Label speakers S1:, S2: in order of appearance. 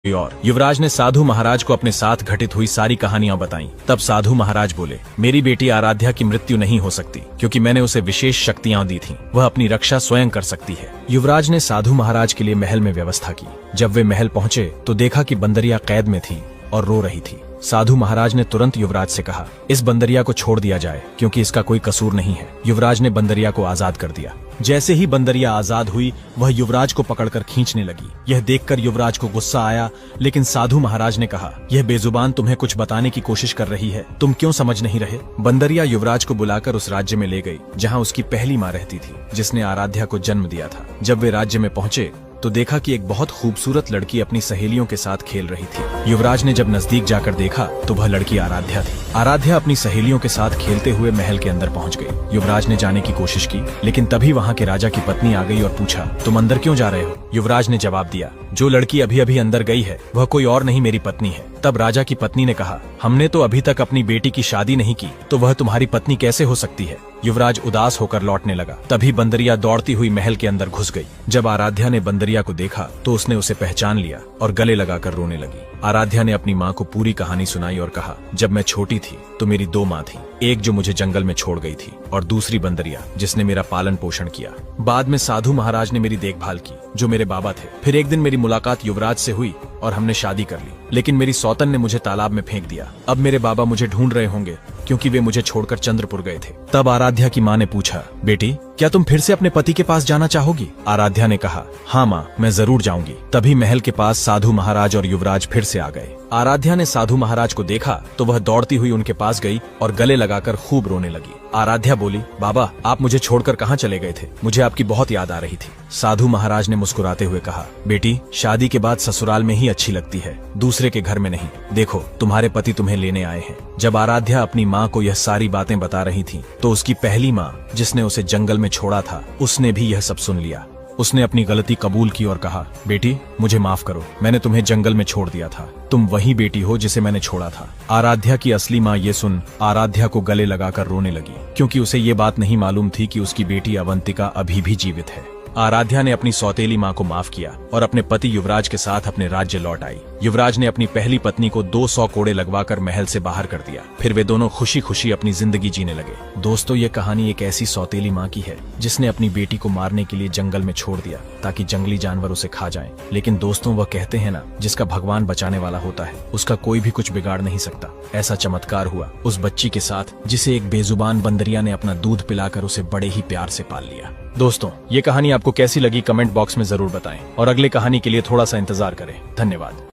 S1: और युवराज ने साधु महाराज को अपने साथ घटित हुई सारी कहानियां बताईं। तब साधु महाराज बोले, मेरी बेटी आराध्या की मृत्यु नहीं हो सकती, क्योंकि मैंने उसे विशेष शक्तियां दी थीं। वह अपनी रक्षा स्वयं कर सकती है। युवराज ने साधु महाराज के लिए महल में व्यवस्था की। जब वे महल पहुंचे तो देखा कि बंदरिया कैद में थी और रो रही थी। साधु महाराज ने तुरंत युवराज से कहा, इस बंदरिया को छोड़ दिया जाए, क्योंकि इसका कोई कसूर नहीं है। युवराज ने बंदरिया को आजाद कर दिया। जैसे ही बंदरिया आजाद हुई, वह युवराज को पकड़कर खींचने लगी। यह देखकर युवराज को गुस्सा आया, लेकिन साधु महाराज ने कहा, यह बेजुबान तुम्हें कुछ बताने की कोशिश कर रही है, तुम क्यों समझ नहीं रहे? बंदरिया युवराज को बुलाकर उस राज्य में ले गई जहाँ उसकी पहली माँ रहती थी, जिसने आराध्या को जन्म दिया था। जब वे राज्य में पहुंचे तो देखा कि एक बहुत खूबसूरत लड़की अपनी सहेलियों के साथ खेल रही थी। युवराज ने जब नजदीक जाकर देखा तो वह लड़की आराध्या थी। आराध्या अपनी सहेलियों के साथ खेलते हुए महल के अंदर पहुंच गई। युवराज ने जाने की कोशिश की, लेकिन तभी वहां के राजा की पत्नी आ गई और पूछा, तुम अंदर क्यों जा रहे हो? युवराज ने जवाब दिया, जो लड़की अभी अभी अंदर गई है वह कोई और नहीं, मेरी पत्नी है। तब राजा की पत्नी ने कहा, हमने तो अभी तक अपनी बेटी की शादी नहीं की, तो वह तुम्हारी पत्नी कैसे हो सकती है? युवराज उदास होकर लौटने लगा। तभी बंदरिया दौड़ती हुई महल के अंदर घुस गई। जब आराध्या ने बंदरिया को देखा तो उसने उसे पहचान लिया और गले लगाकर रोने लगी। आराध्या ने अपनी माँ को पूरी कहानी सुनाई और कहा, जब मैं छोटी थी तो मेरी दो माँ थी, एक जो मुझे जंगल में छोड़ गई थी और दूसरी बंदरिया जिसने मेरा पालन पोषण किया। बाद में साधु महाराज ने मेरी देखभाल की, जो मेरे बाबा थे। फिर एक दिन मेरी मुलाकात युवराज से हुई और हमने शादी कर ली, लेकिन मेरी सौतन ने मुझे तालाब में फेंक दिया। अब मेरे बाबा मुझे ढूंढ रहे होंगे, क्योंकि वे मुझे छोड़कर चंद्रपुर गए थे। तब आराध्या की माँ ने पूछा, बेटी क्या तुम फिर से अपने पति के पास जाना चाहोगी? आराध्या ने कहा, हाँ माँ, मैं जरूर जाऊंगी। तभी महल के पास साधु महाराज और युवराज फिर से आ गए। आराध्या ने साधु महाराज को देखा तो वह दौड़ती हुई उनके पास गई और गले लगाकर खूब रोने लगी। आराध्या बोली, बाबा आप मुझे छोड़कर कहाँ चले गए थे? मुझे आपकी बहुत याद आ रही थी। साधु महाराज ने मुस्कुराते हुए कहा, बेटी शादी के बाद ससुराल में ही अच्छी लगती है, दूसरे के घर में नहीं। देखो तुम्हारे पति तुम्हें लेने आए हैं। जब आराध्या अपनी माँ को यह सारी बातें बता रही थी तो उसकी पहली माँ, जिसने उसे जंगल में छोड़ा था, उसने भी यह सब सुन लिया। उसने अपनी गलती कबूल की और कहा, बेटी मुझे माफ करो, मैंने तुम्हें जंगल में छोड़ दिया था। तुम वही बेटी हो जिसे मैंने छोड़ा था। आराध्या की असली माँ ये सुन आराध्या को गले लगाकर रोने लगी, क्योंकि उसे ये बात नहीं मालूम थी कि उसकी बेटी अवंतिका अभी भी जीवित है। आराध्या ने अपनी सौतेली माँ को माफ किया और अपने पति युवराज के साथ अपने राज्य लौट आई। युवराज ने अपनी पहली पत्नी को 200 कोड़े लगवाकर महल से बाहर कर दिया। फिर वे दोनों खुशी खुशी अपनी जिंदगी जीने लगे। दोस्तों ये कहानी एक ऐसी सौतेली माँ की है जिसने अपनी बेटी को मारने के लिए जंगल में छोड़ दिया ताकि जंगली जानवर उसे खा जाएं। लेकिन दोस्तों वह कहते हैं ना, जिसका भगवान बचाने वाला होता है उसका कोई भी कुछ बिगाड़ नहीं सकता। ऐसा चमत्कार हुआ उस बच्ची के साथ जिसे एक बेजुबान बंदरिया ने अपना दूध पिलाकर उसे बड़े ही प्यार से पाल लिया। दोस्तों ये कहानी आपको कैसी लगी कमेंट बॉक्स में जरूर बताएं और अगले कहानी के लिए थोड़ा सा इंतजार करें। धन्यवाद।